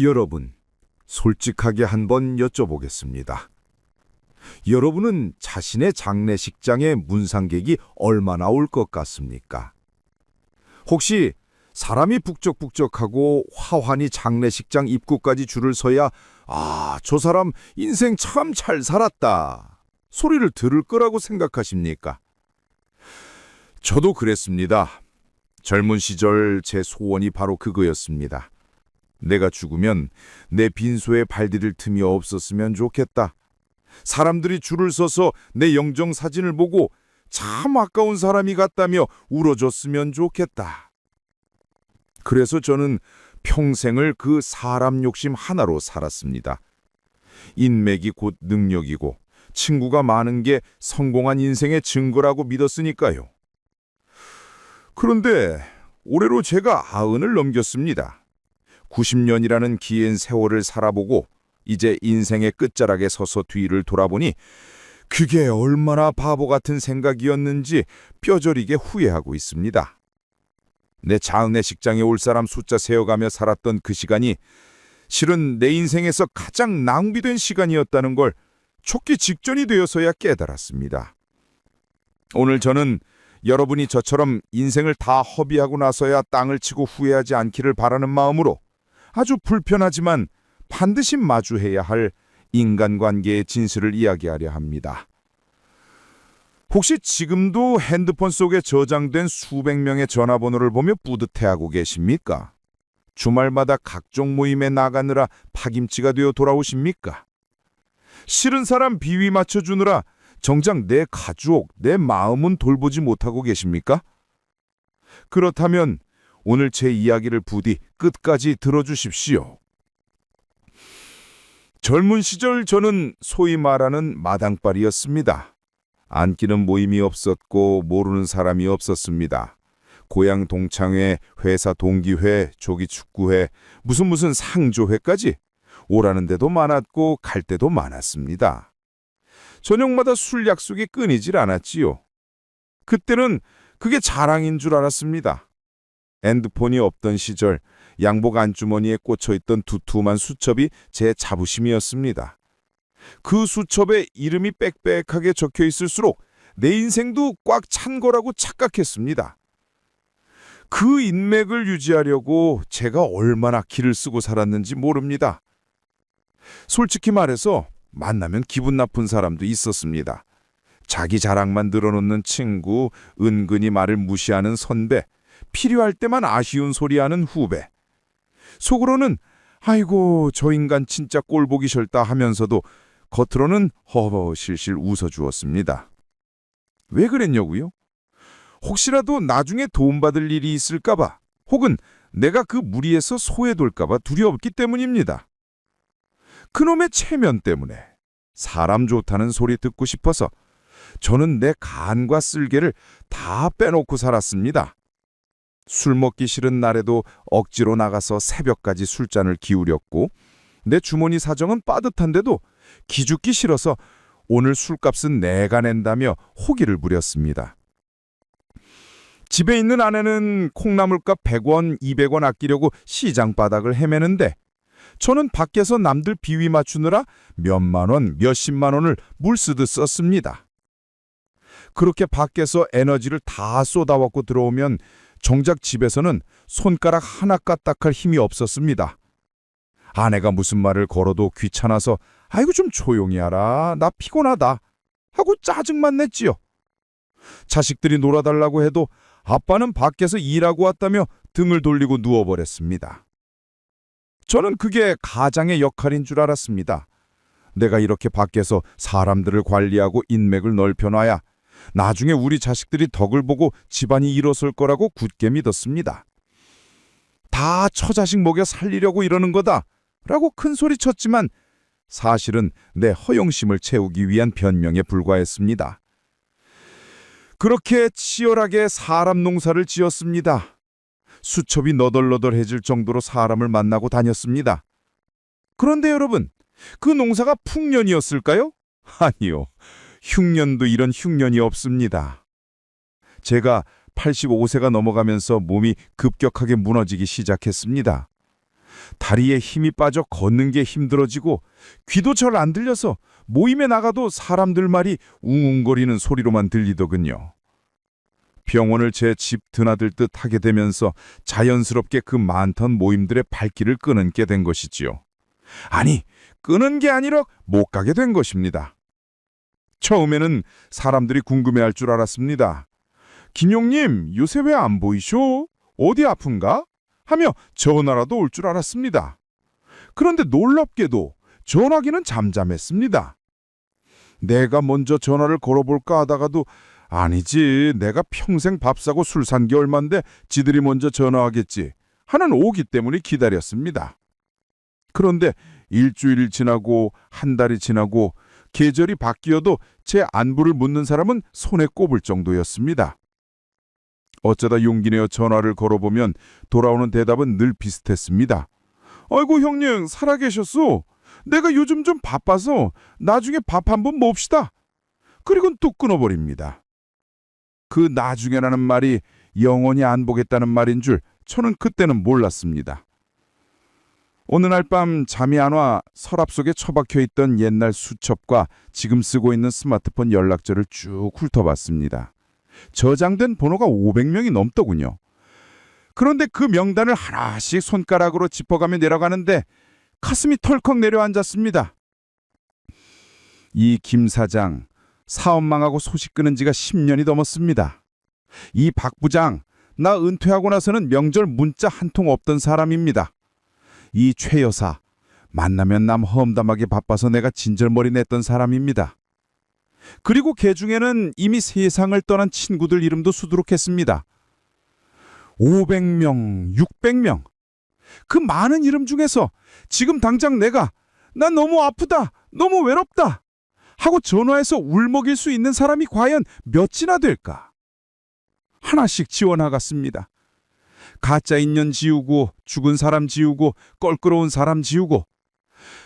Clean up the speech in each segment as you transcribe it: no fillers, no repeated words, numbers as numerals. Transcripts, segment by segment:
여러분, 솔직하게 한번 여쭤보겠습니다. 여러분은 자신의 장례식장에 문상객이 얼마나 올 것 같습니까? 혹시 사람이 북적북적하고 화환이 장례식장 입구까지 줄을 서야 저 사람 인생 참 잘 살았다 소리를 들을 거라고 생각하십니까? 저도 그랬습니다. 젊은 시절 제 소원이 바로 그거였습니다. 내가 죽으면 내 빈소에 발디딜 틈이 없었으면 좋겠다. 사람들이 줄을 서서 내 영정 사진을 보고 참 아까운 사람이 같다며 울어줬으면 좋겠다. 그래서 저는 평생을 그 사람 욕심 하나로 살았습니다. 인맥이 곧 능력이고 친구가 많은 게 성공한 인생의 증거라고 믿었으니까요. 그런데 올해로 제가 90을 넘겼습니다. 90년이라는 긴 세월을 살아보고 이제 인생의 끝자락에 서서 뒤를 돌아보니 그게 얼마나 바보 같은 생각이었는지 뼈저리게 후회하고 있습니다. 내 장례식장에 올 사람 숫자 세어가며 살았던 그 시간이 실은 내 인생에서 가장 낭비된 시간이었다는 걸 죽기 직전이 되어서야 깨달았습니다. 오늘 저는 여러분이 저처럼 인생을 다 허비하고 나서야 땅을 치고 후회하지 않기를 바라는 마음으로 아주 불편하지만 반드시 마주해야 할 인간관계의 진실을 이야기하려 합니다. 혹시 지금도 핸드폰 속에 저장된 수백 명의 전화번호를 보며 뿌듯해하고 계십니까? 주말마다 각종 모임에 나가느라 파김치가 되어 돌아오십니까? 싫은 사람 비위 맞춰주느라 정작 내 가족, 내 마음은 돌보지 못하고 계십니까? 그렇다면 오늘 제 이야기를 부디 끝까지 들어주십시오. 젊은 시절 저는 소위 말하는 마당발이었습니다. 안기는 모임이 없었고 모르는 사람이 없었습니다. 고향 동창회, 회사 동기회, 조기 축구회, 무슨 상조회까지 오라는 데도 많았고 갈 데도 많았습니다. 저녁마다 술 약속이 끊이질 않았지요. 그때는 그게 자랑인 줄 알았습니다. 핸드폰이 없던 시절 양복 안주머니에 꽂혀있던 두툼한 수첩이 제 자부심이었습니다. 그 수첩에 이름이 빽빽하게 적혀있을수록 내 인생도 꽉 찬 거라고 착각했습니다. 그 인맥을 유지하려고 제가 얼마나 기를 쓰고 살았는지 모릅니다. 솔직히 말해서 만나면 기분 나쁜 사람도 있었습니다. 자기 자랑만 늘어놓는 친구, 은근히 말을 무시하는 선배, 필요할 때만 아쉬운 소리하는 후배. 속으로는 아이고 저 인간 진짜 꼴 보기 싫다 하면서도 겉으로는 허허실실 웃어주었습니다. 왜 그랬냐고요? 혹시라도 나중에 도움받을 일이 있을까봐 혹은 내가 그 무리에서 소외될까봐 두려웠기 때문입니다. 그놈의 체면 때문에 사람 좋다는 소리 듣고 싶어서 저는 내 간과 쓸개를 다 빼놓고 살았습니다. 술 먹기 싫은 날에도 억지로 나가서 새벽까지 술잔을 기울였고 내 주머니 사정은 빠듯한데도 기죽기 싫어서 오늘 술값은 내가 낸다며 호기를 부렸습니다. 집에 있는 아내는 콩나물값 100원, 200원 아끼려고 시장 바닥을 헤매는데 저는 밖에서 남들 비위 맞추느라 몇만 원, 몇십만 원을 물쓰듯 썼습니다. 그렇게 밖에서 에너지를 다 쏟아붓고 들어오면 정작 집에서는 손가락 하나 까딱할 힘이 없었습니다. 아내가 무슨 말을 걸어도 귀찮아서 아이고 좀 조용히 하라, 나 피곤하다 하고 짜증만 냈지요. 자식들이 놀아달라고 해도 아빠는 밖에서 일하고 왔다며 등을 돌리고 누워버렸습니다. 저는 그게 가장의 역할인 줄 알았습니다. 내가 이렇게 밖에서 사람들을 관리하고 인맥을 넓혀놔야 나중에 우리 자식들이 덕을 보고 집안이 일어설 거라고 굳게 믿었습니다. 다 처자식 먹여 살리려고 이러는 거다 라고 큰소리 쳤지만 사실은 내 허영심을 채우기 위한 변명에 불과했습니다. 그렇게 치열하게 사람 농사를 지었습니다. 수첩이 너덜너덜해질 정도로 사람을 만나고 다녔습니다. 그런데 여러분, 그 농사가 풍년이었을까요? 아니요. 흉년도 이런 흉년이 없습니다. 제가 85세가 넘어가면서 몸이 급격하게 무너지기 시작했습니다. 다리에 힘이 빠져 걷는 게 힘들어지고 귀도 잘 안 들려서 모임에 나가도 사람들 말이 웅웅거리는 소리로만 들리더군요. 병원을 제 집 드나들 듯 하게 되면서 자연스럽게 그 많던 모임들의 발길을 끊게 된 것이지요. 아니, 끄는 게 아니라 못 가게 된 것입니다. 처음에는 사람들이 궁금해할 줄 알았습니다. 김용님, 요새 왜 안 보이쇼? 어디 아픈가? 하며 전화라도 올 줄 알았습니다. 그런데 놀랍게도 전화기는 잠잠했습니다. 내가 먼저 전화를 걸어볼까 하다가도 아니지, 내가 평생 밥 사고 술 산 게 얼만데 지들이 먼저 전화하겠지 하는 오기 때문에 기다렸습니다. 그런데 일주일이 지나고 한 달이 지나고 계절이 바뀌어도 제 안부를 묻는 사람은 손에 꼽을 정도였습니다. 어쩌다 용기 내어 전화를 걸어보면 돌아오는 대답은 늘 비슷했습니다. 아이고 형님, 살아계셨소? 내가 요즘 좀 바빠서 나중에 밥 한번 몹시다. 그리고는 뚝 끊어버립니다. 그 나중에라는 말이 영원히 안 보겠다는 말인 줄 저는 그때는 몰랐습니다. 어느 날 밤 잠이 안 와 서랍 속에 처박혀 있던 옛날 수첩과 지금 쓰고 있는 스마트폰 연락처를 쭉 훑어봤습니다. 저장된 번호가 500명이 넘더군요. 그런데 그 명단을 하나씩 손가락으로 짚어가며 내려가는데 가슴이 털컥 내려앉았습니다. 이 김 사장, 사업 망하고 소식 끊은 지가 10년이 넘었습니다. 이 박 부장, 나 은퇴하고 나서는 명절 문자 한 통 없던 사람입니다. 이 최 여사, 만나면 남 험담하게 바빠서 내가 진절머리 냈던 사람입니다. 그리고 개 중에는 이미 세상을 떠난 친구들 이름도 수두룩했습니다. 500명, 600명. 그 많은 이름 중에서 지금 당장 내가 나 너무 아프다, 너무 외롭다 하고 전화해서 울먹일 수 있는 사람이 과연 몇이나 될까? 하나씩 지워나갔습니다. 가짜 인연 지우고 죽은 사람 지우고 껄끄러운 사람 지우고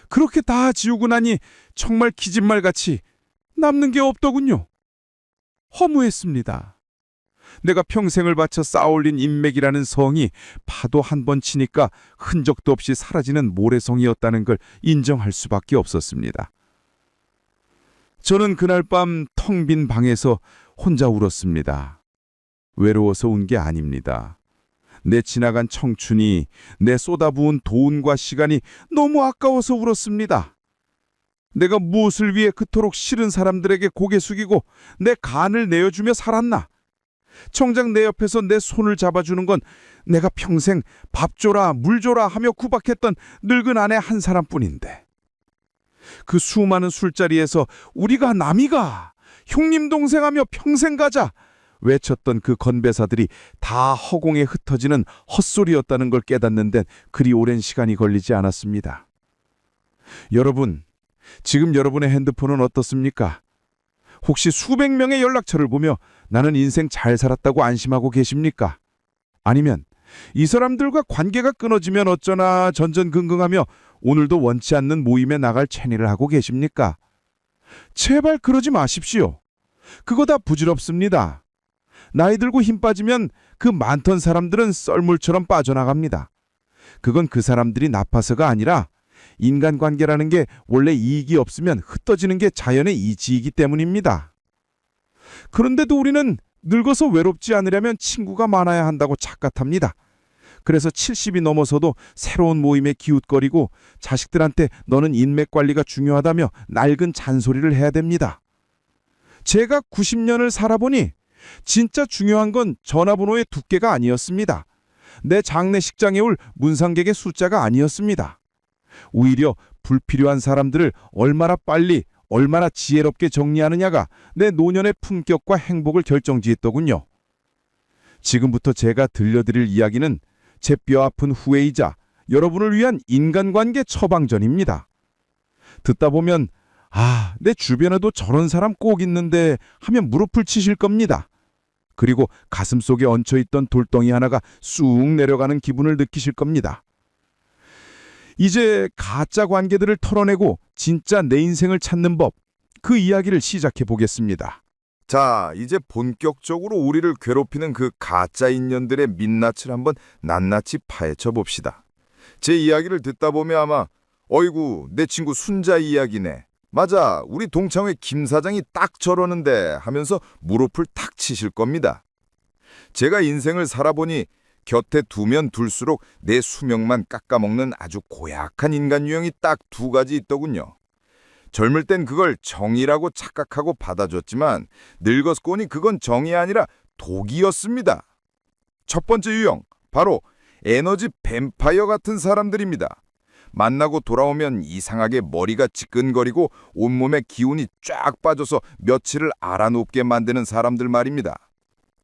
그렇게 다 지우고 나니 정말 기진말같이 남는 게 없더군요. 허무했습니다. 내가 평생을 바쳐 쌓아올린 인맥이라는 성이 파도 한 번 치니까 흔적도 없이 사라지는 모래성이었다는 걸 인정할 수밖에 없었습니다. 저는 그날 밤 텅 빈 방에서 혼자 울었습니다. 외로워서 운 게 아닙니다. 내 지나간 청춘이, 내 쏟아부은 돈과 시간이 너무 아까워서 울었습니다. 내가 무엇을 위해 그토록 싫은 사람들에게 고개 숙이고 내 간을 내어주며 살았나? 정작 내 옆에서 내 손을 잡아주는 건 내가 평생 밥 줘라 물 줘라 하며 구박했던 늙은 아내 한 사람뿐인데, 그 수많은 술자리에서 우리가 남이가 형님 동생하며 평생 가자 외쳤던 그 건배사들이 다 허공에 흩어지는 헛소리였다는 걸 깨닫는 데는 그리 오랜 시간이 걸리지 않았습니다. 여러분, 지금 여러분의 핸드폰은 어떻습니까? 혹시 수백 명의 연락처를 보며 나는 인생 잘 살았다고 안심하고 계십니까? 아니면 이 사람들과 관계가 끊어지면 어쩌나 전전긍긍하며 오늘도 원치 않는 모임에 나갈 체니를 하고 계십니까? 제발 그러지 마십시오. 그거 다 부질없습니다. 나이 들고 힘 빠지면 그 많던 사람들은 썰물처럼 빠져나갑니다. 그건 그 사람들이 나빠서가 아니라 인간관계라는 게 원래 이익이 없으면 흩어지는 게 자연의 이치이기 때문입니다. 그런데도 우리는 늙어서 외롭지 않으려면 친구가 많아야 한다고 착각합니다. 그래서 70이 넘어서도 새로운 모임에 기웃거리고 자식들한테 너는 인맥 관리가 중요하다며 낡은 잔소리를 해야 됩니다. 제가 90년을 살아보니 진짜 중요한 건 전화번호의 두께가 아니었습니다. 내 장례식장에 올 문상객의 숫자가 아니었습니다. 오히려 불필요한 사람들을 얼마나 빨리 얼마나 지혜롭게 정리하느냐가 내 노년의 품격과 행복을 결정지었더군요. 지금부터 제가 들려드릴 이야기는 제 뼈아픈 후회이자 여러분을 위한 인간관계 처방전입니다. 듣다 보면 내 주변에도 저런 사람 꼭 있는데 하면 무릎을 치실 겁니다. 그리고 가슴속에 얹혀있던 돌덩이 하나가 쑥 내려가는 기분을 느끼실 겁니다. 이제 가짜 관계들을 털어내고 진짜 내 인생을 찾는 법, 그 이야기를 시작해 보겠습니다. 자, 이제 본격적으로 우리를 괴롭히는 그 가짜 인연들의 민낯을 한번 낱낱이 파헤쳐 봅시다. 제 이야기를 듣다 보면 아마 어이구 내 친구 순자 이야기네. 맞아 우리 동창회 김 사장이 딱 저러는데 하면서 무릎을 탁 치실 겁니다. 제가 인생을 살아보니 곁에 두면 둘수록 내 수명만 깎아먹는 아주 고약한 인간 유형이 딱 두 가지 있더군요. 젊을 땐 그걸 정이라고 착각하고 받아줬지만 늙었고니 그건 정이 아니라 독이었습니다. 첫 번째 유형, 바로 에너지 뱀파이어 같은 사람들입니다. 만나고 돌아오면 이상하게 머리가 지끈거리고 온몸에 기운이 쫙 빠져서 며칠을 알아눕게 만드는 사람들 말입니다.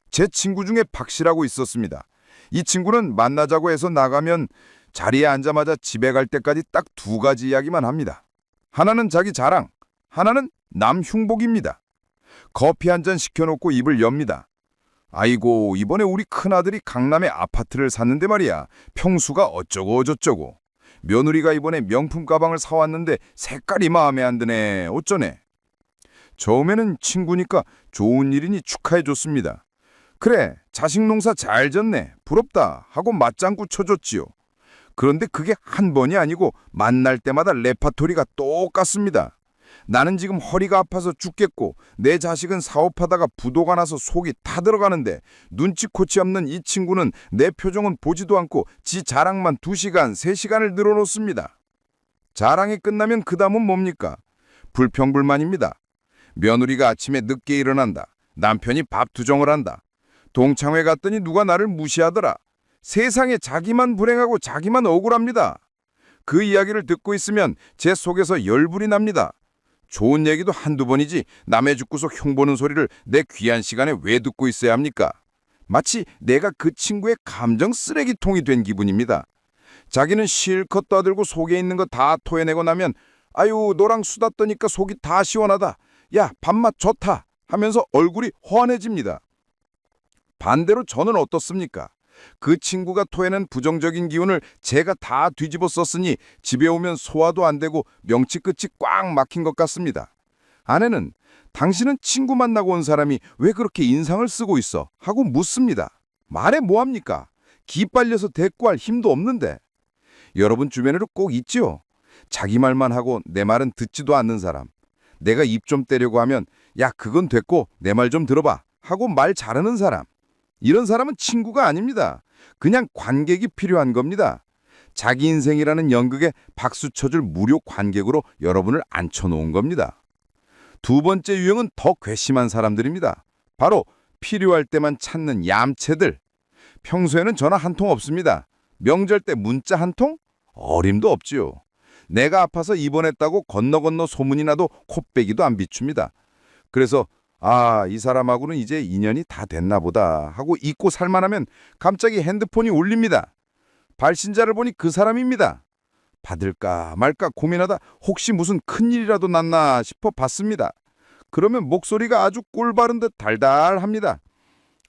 제 친구 중에 박씨라고 있었습니다. 이 친구는 만나자고 해서 나가면 자리에 앉자마자 집에 갈 때까지 딱 두 가지 이야기만 합니다. 하나는 자기 자랑, 하나는 남 흉복입니다. 커피 한 잔 시켜놓고 입을 엽니다. 아이고 이번에 우리 큰아들이 강남에 아파트를 샀는데 말이야. 평수가 어쩌고 저쩌고. 며느리가 이번에 명품 가방을 사왔는데 색깔이 마음에 안 드네. 어쩌네. 처음에는 친구니까 좋은 일이니 축하해줬습니다. 그래 자식 농사 잘 졌네. 부럽다 하고 맞장구 쳐줬지요. 그런데 그게 한 번이 아니고 만날 때마다 레파토리가 똑같습니다. 나는 지금 허리가 아파서 죽겠고 내 자식은 사업하다가 부도가 나서 속이 타들어가는데 눈치코치 없는 이 친구는 내 표정은 보지도 않고 지 자랑만 2시간, 3시간을 늘어놓습니다. 자랑이 끝나면 그 다음은 뭡니까? 불평불만입니다. 며느리가 아침에 늦게 일어난다. 남편이 밥 투정을 한다. 동창회 갔더니 누가 나를 무시하더라. 세상에 자기만 불행하고 자기만 억울합니다. 그 이야기를 듣고 있으면 제 속에서 열불이 납니다. 좋은 얘기도 한두 번이지 남의 죽고서 흉보는 소리를 내 귀한 시간에 왜 듣고 있어야 합니까? 마치 내가 그 친구의 감정 쓰레기통이 된 기분입니다. 자기는 실컷 떠들고 속에 있는 거 다 토해내고 나면 아유 너랑 수다 떠니까 속이 다 시원하다. 야 밥맛 좋다 하면서 얼굴이 환해집니다. 반대로 저는 어떻습니까? 그 친구가 토해낸 부정적인 기운을 제가 다 뒤집어 썼으니 집에 오면 소화도 안 되고 명치 끝이 꽉 막힌 것 같습니다. 아내는 당신은 친구 만나고 온 사람이 왜 그렇게 인상을 쓰고 있어? 하고 묻습니다. 말해 뭐합니까? 기 빨려서 대꾸할 힘도 없는데. 여러분 주변에도 꼭 있지요. 자기 말만 하고 내 말은 듣지도 않는 사람. 내가 입 좀 떼려고 하면 야 그건 됐고 내 말 좀 들어봐 하고 말 잘하는 사람. 이런 사람은 친구가 아닙니다. 그냥 관객이 필요한 겁니다. 자기 인생이라는 연극에 박수 쳐줄 무료 관객으로 여러분을 앉혀놓은 겁니다. 두 번째 유형은 더 괘씸한 사람들입니다. 바로 필요할 때만 찾는 얌체들. 평소에는 전화 한 통 없습니다. 명절 때 문자 한 통? 어림도 없지요. 내가 아파서 입원했다고 건너 소문이 나도 콧배기도 안 비춥니다. 그래서 아, 이 사람하고는 이제 인연이 다 됐나 보다 하고 잊고 살만하면 갑자기 핸드폰이 울립니다. 발신자를 보니 그 사람입니다. 받을까 말까 고민하다 혹시 무슨 큰일이라도 났나 싶어 받습니다. 그러면 목소리가 아주 꿀바른 듯 달달합니다.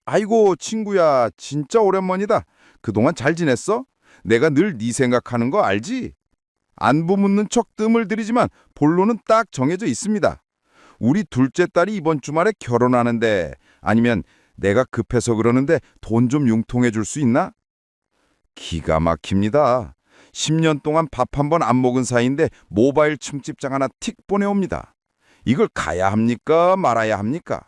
아이고 친구야 진짜 오랜만이다. 그동안 잘 지냈어? 내가 늘 네 생각하는 거 알지? 안부 묻는 척 뜸을 들이지만 본론은 딱 정해져 있습니다. 우리 둘째 딸이 이번 주말에 결혼하는데 아니면 내가 급해서 그러는데 돈 좀 융통해 줄 수 있나? 기가 막힙니다. 10년 동안 밥 한 번 안 먹은 사이인데 모바일 층집장 하나 틱 보내옵니다. 이걸 가야 합니까 말아야 합니까?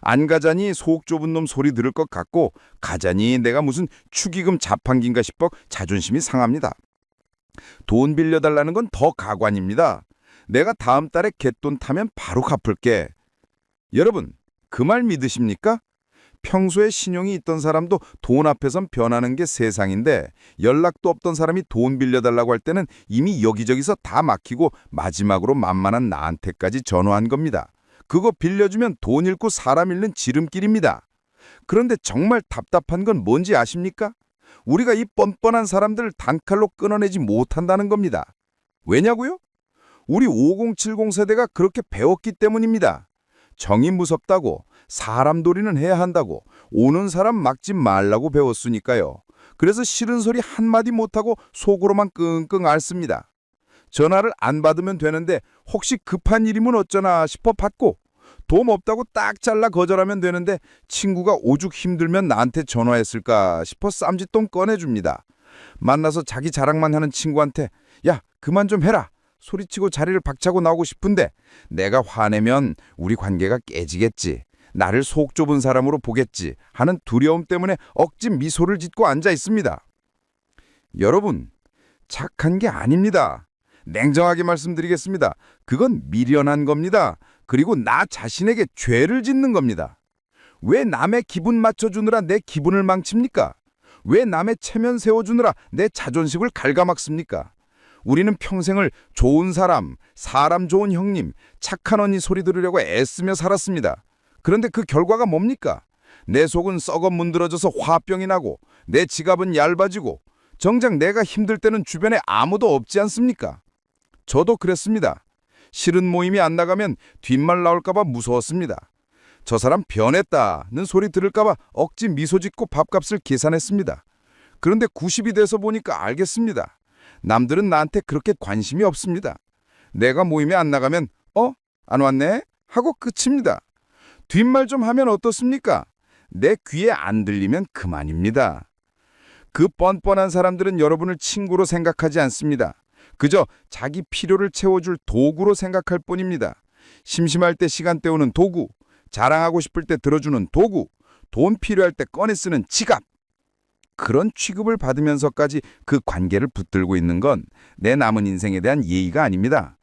안 가자니 속 좁은 놈 소리 들을 것 같고 가자니 내가 무슨 축의금 자판기인가 싶어 자존심이 상합니다. 돈 빌려달라는 건 더 가관입니다. 내가 다음 달에 갯돈 타면 바로 갚을게. 여러분, 그 말 믿으십니까? 평소에 신용이 있던 사람도 돈 앞에선 변하는 게 세상인데 연락도 없던 사람이 돈 빌려달라고 할 때는 이미 여기저기서 다 막히고 마지막으로 만만한 나한테까지 전화한 겁니다. 그거 빌려주면 돈 잃고 사람 잃는 지름길입니다. 그런데 정말 답답한 건 뭔지 아십니까? 우리가 이 뻔뻔한 사람들을 단칼로 끊어내지 못한다는 겁니다. 왜냐고요? 우리 5070 세대가 그렇게 배웠기 때문입니다. 정이 무섭다고, 사람 도리는 해야 한다고, 오는 사람 막지 말라고 배웠으니까요. 그래서 싫은 소리 한마디 못하고 속으로만 끙끙 앓습니다. 전화를 안 받으면 되는데 혹시 급한 일이면 어쩌나 싶어 받고, 도움 없다고 딱 잘라 거절하면 되는데 친구가 오죽 힘들면 나한테 전화했을까 싶어 쌈짓돈 꺼내줍니다. 만나서 자기 자랑만 하는 친구한테 야, 그만 좀 해라. 소리치고 자리를 박차고 나오고 싶은데 내가 화내면 우리 관계가 깨지겠지. 나를 속 좁은 사람으로 보겠지 하는 두려움 때문에 억지 미소를 짓고 앉아 있습니다. 여러분, 착한 게 아닙니다. 냉정하게 말씀드리겠습니다. 그건 미련한 겁니다. 그리고 나 자신에게 죄를 짓는 겁니다. 왜 남의 기분 맞춰주느라 내 기분을 망칩니까? 왜 남의 체면 세워주느라 내 자존심을 갉아막습니까? 우리는 평생을 좋은 사람, 사람 좋은 형님, 착한 언니 소리 들으려고 애쓰며 살았습니다. 그런데 그 결과가 뭡니까? 내 속은 썩어 문드러져서 화병이 나고 내 지갑은 얇아지고 정작 내가 힘들 때는 주변에 아무도 없지 않습니까? 저도 그랬습니다. 싫은 모임이 안 나가면 뒷말 나올까 봐 무서웠습니다. 저 사람 변했다는 소리 들을까 봐 억지 미소 짓고 밥값을 계산했습니다. 그런데 90이 돼서 보니까 알겠습니다. 남들은 나한테 그렇게 관심이 없습니다. 내가 모임에 안 나가면 안 왔네? 하고 끝입니다. 뒷말 좀 하면 어떻습니까? 내 귀에 안 들리면 그만입니다. 그 뻔뻔한 사람들은 여러분을 친구로 생각하지 않습니다. 그저 자기 필요를 채워줄 도구로 생각할 뿐입니다. 심심할 때 시간 때우는 도구, 자랑하고 싶을 때 들어주는 도구, 돈 필요할 때 꺼내 쓰는 지갑. 그런 취급을 받으면서까지 그 관계를 붙들고 있는 건 내 남은 인생에 대한 예의가 아닙니다.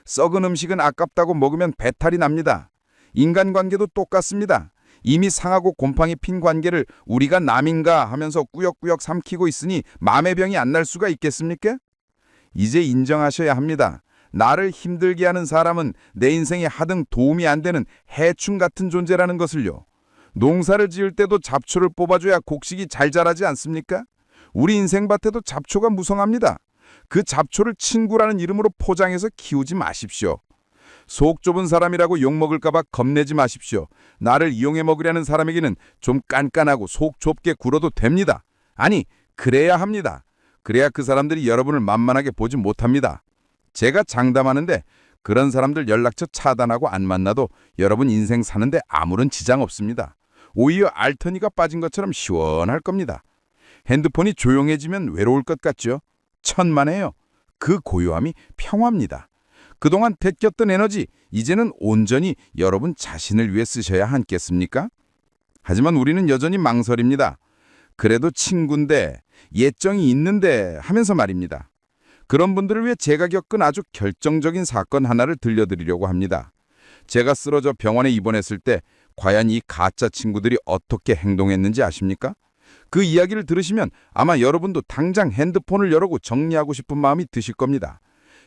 썩은 음식은 아깝다고 먹으면 배탈이 납니다. 인간관계도 똑같습니다. 이미 상하고 곰팡이 핀 관계를 우리가 남인가 하면서 꾸역꾸역 삼키고 있으니 마음의 병이 안 날 수가 있겠습니까? 이제 인정하셔야 합니다. 나를 힘들게 하는 사람은 내 인생에 하등 도움이 안 되는 해충 같은 존재라는 것을요. 농사를 지을 때도 잡초를 뽑아줘야 곡식이 잘 자라지 않습니까? 우리 인생밭에도 잡초가 무성합니다. 그 잡초를 친구라는 이름으로 포장해서 키우지 마십시오. 속 좁은 사람이라고 욕먹을까 봐 겁내지 마십시오. 나를 이용해 먹으려는 사람에게는 좀 깐깐하고 속 좁게 굴어도 됩니다. 아니, 그래야 합니다. 그래야 그 사람들이 여러분을 만만하게 보지 못합니다. 제가 장담하는데 그런 사람들 연락처 차단하고 안 만나도 여러분 인생 사는데 아무런 지장 없습니다. 오히려 알터니가 빠진 것처럼 시원할 겁니다. 핸드폰이 조용해지면 외로울 것 같죠? 천만에요. 그 고요함이 평화입니다. 그동안 데꼈던 에너지, 이제는 온전히 여러분 자신을 위해 쓰셔야 하겠습니까? 하지만 우리는 여전히 망설입니다. 그래도 친구인데, 예정이 있는데 하면서 말입니다. 그런 분들을 위해 제가 겪은 아주 결정적인 사건 하나를 들려드리려고 합니다. 제가 쓰러져 병원에 입원했을 때 과연 이 가짜 친구들이 어떻게 행동했는지 아십니까? 그 이야기를 들으시면 아마 여러분도 당장 핸드폰을 열고 정리하고 싶은 마음이 드실 겁니다.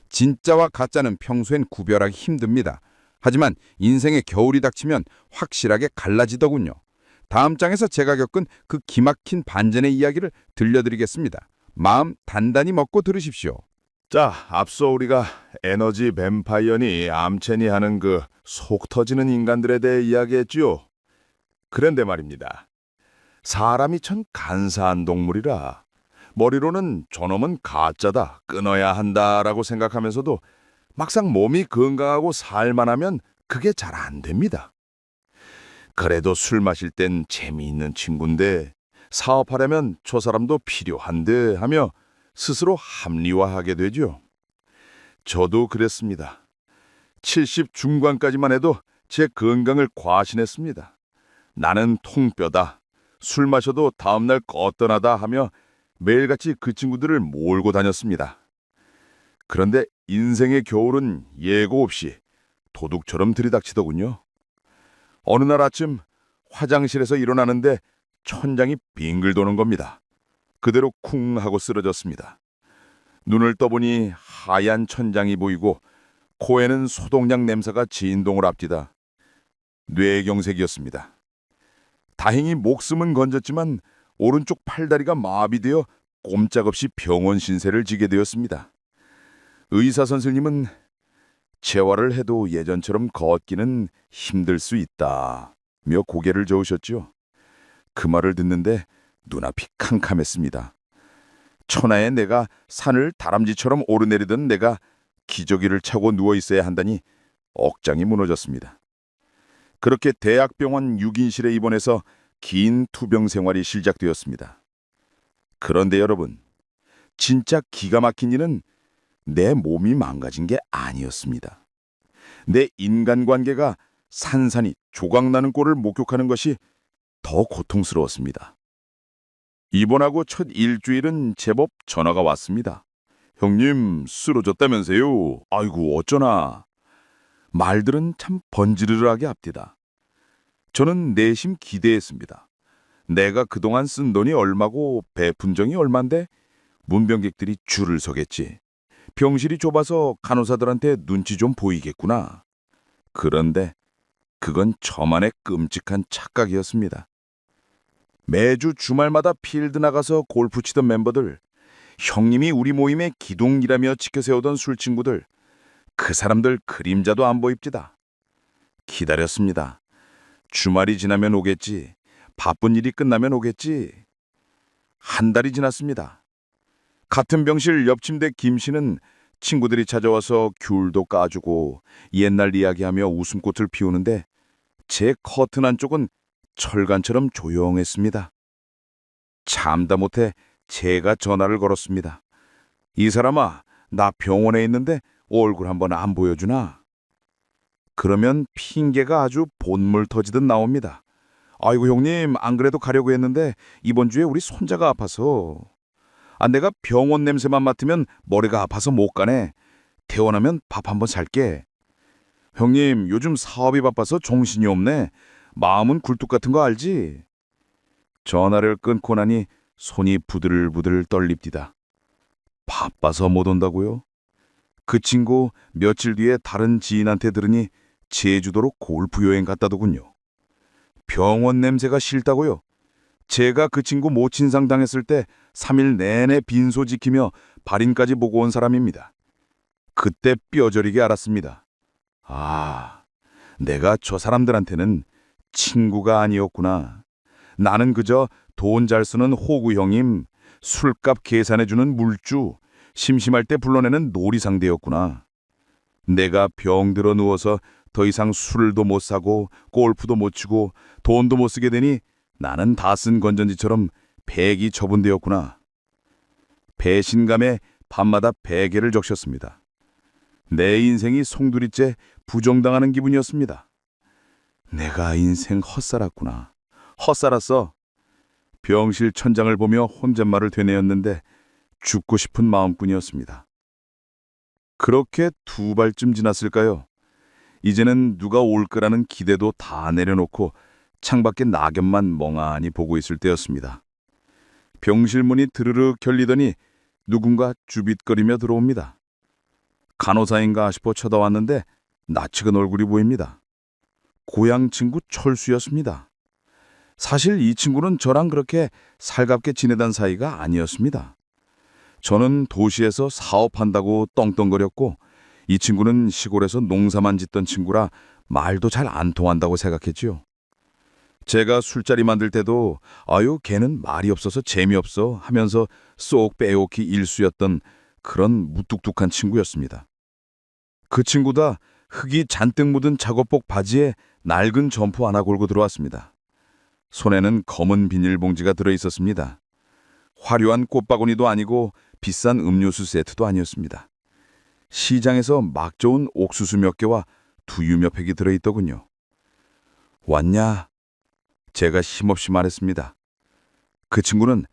진짜와 가짜는 평소엔 구별하기 힘듭니다. 하지만 인생의 겨울이 닥치면 확실하게 갈라지더군요. 다음 장에서 제가 겪은 그 기막힌 반전의 이야기를 들려드리겠습니다. 마음 단단히 먹고 들으십시오. 자, 앞서 우리가 에너지 뱀파이어니 암체니 하는 그 속 터지는 인간들에 대해 이야기했지요. 그런데 말입니다. 사람이 참 간사한 동물이라 머리로는 저놈은 가짜다, 끊어야 한다라고 생각하면서도 막상 몸이 건강하고 살만하면 그게 잘 안 됩니다. 그래도 술 마실 땐 재미있는 친구인데 사업하려면 저 사람도 필요한데 하며 스스로 합리화하게 되죠. 저도 그랬습니다. 70 중반까지만 해도 제 건강을 과신했습니다. 나는 통뼈다. 술 마셔도 다음날 거뜬하다 하며 매일같이 그 친구들을 몰고 다녔습니다. 그런데 인생의 겨울은 예고 없이 도둑처럼 들이닥치더군요. 어느 날 아침 화장실에서 일어나는데 천장이 빙글 도는 겁니다. 그대로 쿵 하고 쓰러졌습니다. 눈을 떠보니 하얀 천장이 보이고 코에는 소독약 냄새가 진동을 앞디다. 뇌경색이었습니다. 다행히 목숨은 건졌지만 오른쪽 팔다리가 마비되어 꼼짝없이 병원 신세를 지게 되었습니다. 의사 선생님은 재활을 해도 예전처럼 걷기는 힘들 수 있다며 고개를 저으셨죠. 그 말을 듣는데 눈앞이 캄캄했습니다. 천하의 내가 산을 다람쥐처럼 오르내리던 내가 기저귀를 차고 누워 있어야 한다니 억장이 무너졌습니다. 그렇게 대학병원 6인실에 입원해서 긴 투병 생활이 시작되었습니다. 그런데 여러분, 진짜 기가 막힌 일은 내 몸이 망가진 게 아니었습니다. 내 인간관계가 산산이 조각나는 꼴을 목격하는 것이 더 고통스러웠습니다. 입원하고 첫 일주일은 제법 전화가 왔습니다. 형님 쓰러졌다면서요. 아이고 어쩌나. 말들은 참 번지르르하게 앞디다. 저는 내심 기대했습니다. 내가 그동안 쓴 돈이 얼마고 베푼 정이 얼만데 문병객들이 줄을 서겠지. 병실이 좁아서 간호사들한테 눈치 좀 보이겠구나. 그런데 그건 저만의 끔찍한 착각이었습니다. 매주 주말마다 필드 나가서 골프 치던 멤버들, 형님이 우리 모임의 기둥이라며 지켜세우던 술친구들, 그 사람들 그림자도 안 보입디다. 기다렸습니다. 주말이 지나면 오겠지. 바쁜 일이 끝나면 오겠지. 한 달이 지났습니다. 같은 병실 옆 침대 김 씨는 친구들이 찾아와서 귤도 까주고 옛날 이야기하며 웃음꽃을 피우는데 제 커튼 안쪽은 철간처럼 조용했습니다. 참다 못해 제가 전화를 걸었습니다. 이 사람아, 나 병원에 있는데 얼굴 한번 안 보여주나? 그러면 핑계가 아주 본물 터지듯 나옵니다. 아이고 형님, 안 그래도 가려고 했는데 이번 주에 우리 손자가 아파서. 내가 병원 냄새만 맡으면 머리가 아파서 못 가네. 퇴원하면 밥 한번 살게. 형님, 요즘 사업이 바빠서 정신이 없네. 마음은 굴뚝 같은 거 알지? 전화를 끊고 나니 손이 부들부들 떨립디다. 바빠서 못 온다고요? 그 친구 며칠 뒤에 다른 지인한테 들으니 제주도로 골프 여행 갔다더군요. 병원 냄새가 싫다고요? 제가 그 친구 모친상 당했을 때 3일 내내 빈소 지키며 발인까지 보고 온 사람입니다. 그때 뼈저리게 알았습니다. 아, 내가 저 사람들한테는 친구가 아니었구나. 나는 그저 돈 잘 쓰는 호구 형님, 술값 계산해주는 물주, 심심할 때 불러내는 놀이상대였구나. 내가 병들어 누워서 더 이상 술도 못 사고 골프도 못 치고 돈도 못 쓰게 되니 나는 다 쓴 건전지처럼 백이 처분되었구나. 배신감에 밤마다 베개를 적셨습니다. 내 인생이 송두리째 부정당하는 기분이었습니다. 내가 인생 헛살았구나. 헛살았어. 병실 천장을 보며 혼잣말을 되뇌었는데 죽고 싶은 마음뿐이었습니다. 그렇게 2발쯤 지났을까요? 이제는 누가 올 거라는 기대도 다 내려놓고 창밖에 낙엽만 멍하니 보고 있을 때였습니다. 병실 문이 드르륵 열리더니 누군가 주빗거리며 들어옵니다. 간호사인가 싶어 쳐다왔는데 낯익은 얼굴이 보입니다. 고향 친구 철수였습니다. 사실 이 친구는 저랑 그렇게 살갑게 지내던 사이가 아니었습니다. 저는 도시에서 사업한다고 떵떵거렸고 이 친구는 시골에서 농사만 짓던 친구라 말도 잘 안 통한다고 생각했지요. 제가 술자리 만들 때도 아유 걔는 말이 없어서 재미없어 하면서 쏙 빼오기 일수였던 그런 무뚝뚝한 친구였습니다. 그 친구다 흙이 잔뜩 묻은 작업복 바지에 낡은 점프 하나 걸고 들어왔습니다. 손에는 검은 비닐봉지가 들어있었습니다. 화려한 꽃바구니도 아니고 비싼 음료수 세트도 아니었습니다. 시장에서 막 좋은 옥수수 몇 개와 두유 몇 팩이 들어있더군요. 왔냐? 제가 힘없이 말했습니다. 그 친구는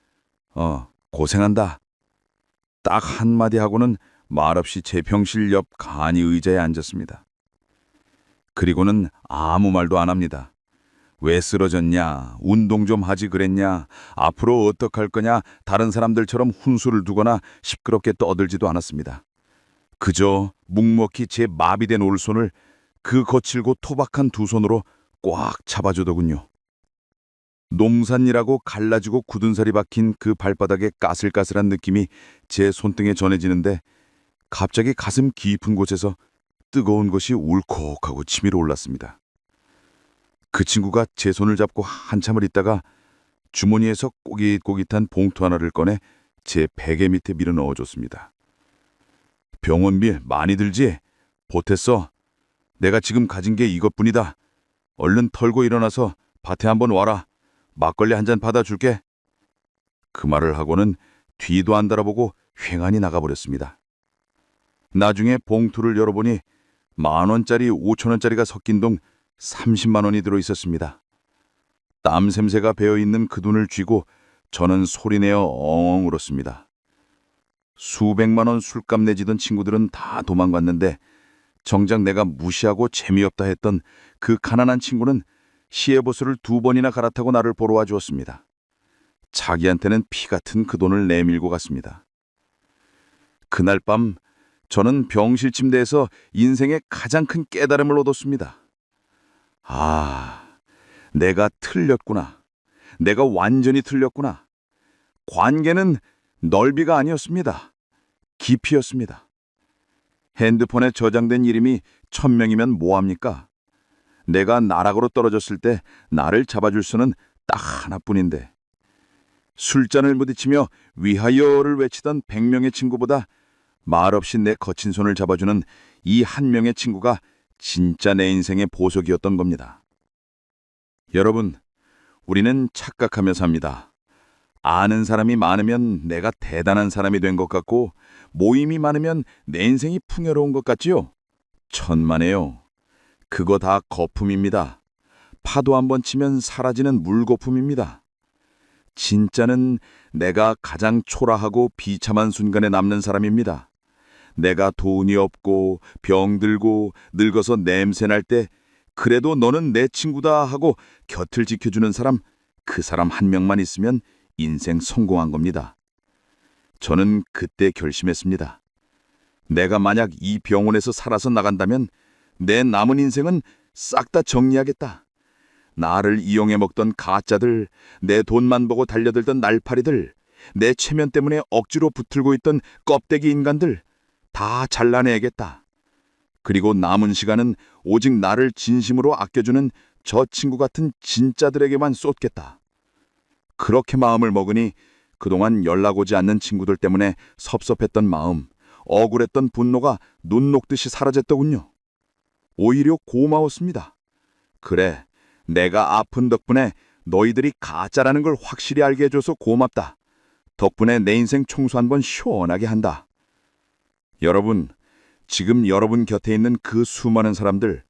고생한다. 딱 한마디 하고는 말없이 제 병실 옆 간이 의자에 앉았습니다. 그리고는 아무 말도 안 합니다. 왜 쓰러졌냐? 운동 좀 하지 그랬냐? 앞으로 어떡할 거냐? 다른 사람들처럼 훈수를 두거나 시끄럽게 떠들지도 않았습니다. 그저 묵묵히 제 마비된 오른손을 그 거칠고 토박한 두 손으로 꽉 잡아주더군요. 농산이라고 갈라지고 굳은 살이 박힌 그 발바닥의 까슬까슬한 느낌이 제 손등에 전해지는데 갑자기 가슴 깊은 곳에서 뜨거운 것이 울컥하고 치밀어 올랐습니다. 그 친구가 제 손을 잡고 한참을 있다가 주머니에서 꼬깃꼬깃한 봉투 하나를 꺼내 제 베개 밑에 밀어 넣어줬습니다. 병원비 많이 들지? 보탰어. 내가 지금 가진 게 이것뿐이다. 얼른 털고 일어나서 밭에 한번 와라. 막걸리 한 잔 받아줄게. 그 말을 하고는 뒤도 안 달아보고 횡하니 나가버렸습니다. 나중에 봉투를 열어보니 10,000원짜리, 5,000원짜리가 섞인 동 30만 원이 들어있었습니다. 땀 샘새가 배어있는 그 돈을 쥐고 저는 소리내어 엉엉 울었습니다. 수백만 원 술값 내지던 친구들은 다 도망갔는데 정작 내가 무시하고 재미없다 했던 그 가난한 친구는 시외버스를 2번이나 갈아타고 나를 보러 와 주었습니다. 자기한테는 피 같은 그 돈을 내밀고 갔습니다. 그날 밤 저는 병실 침대에서 인생의 가장 큰 깨달음을 얻었습니다. 아, 내가 틀렸구나. 내가 완전히 틀렸구나. 관계는 넓이가 아니었습니다. 깊이였습니다. 핸드폰에 저장된 이름이 1000명이면 뭐합니까? 내가 나락으로 떨어졌을 때 나를 잡아줄 수는 딱 하나뿐인데, 술잔을 부딪히며 위하여를 외치던 100명의 친구보다 말없이 내 거친 손을 잡아주는 이 한 명의 친구가 진짜 내 인생의 보석이었던 겁니다. 여러분, 우리는 착각하며 삽니다. 아는 사람이 많으면 내가 대단한 사람이 된 것 같고, 모임이 많으면 내 인생이 풍요로운 것 같지요? 천만에요. 그거 다 거품입니다. 파도 한번 치면 사라지는 물거품입니다. 진짜는 내가 가장 초라하고 비참한 순간에 남는 사람입니다. 내가 돈이 없고 병들고 늙어서 냄새날 때 그래도 너는 내 친구다 하고 곁을 지켜주는 사람, 그 사람 한 명만 있으면 인생 성공한 겁니다. 저는 그때 결심했습니다. 내가 만약 이 병원에서 살아서 나간다면 내 남은 인생은 싹 다 정리하겠다. 나를 이용해 먹던 가짜들, 내 돈만 보고 달려들던 날파리들, 내 체면 때문에 억지로 붙들고 있던 껍데기 인간들 다 잘라내야겠다. 그리고 남은 시간은 오직 나를 진심으로 아껴주는 저 친구 같은 진짜들에게만 쏟겠다. 그렇게 마음을 먹으니 그동안 연락 오지 않는 친구들 때문에 섭섭했던 마음, 억울했던 분노가 눈 녹듯이 사라졌더군요. 오히려 고마웠습니다. 그래, 내가 아픈 덕분에 너희들이 가짜라는 걸 확실히 알게 해줘서 고맙다. 덕분에 내 인생 청소 한번 시원하게 한다. 여러분, 지금 여러분 곁에 있는 그 수많은 사람들,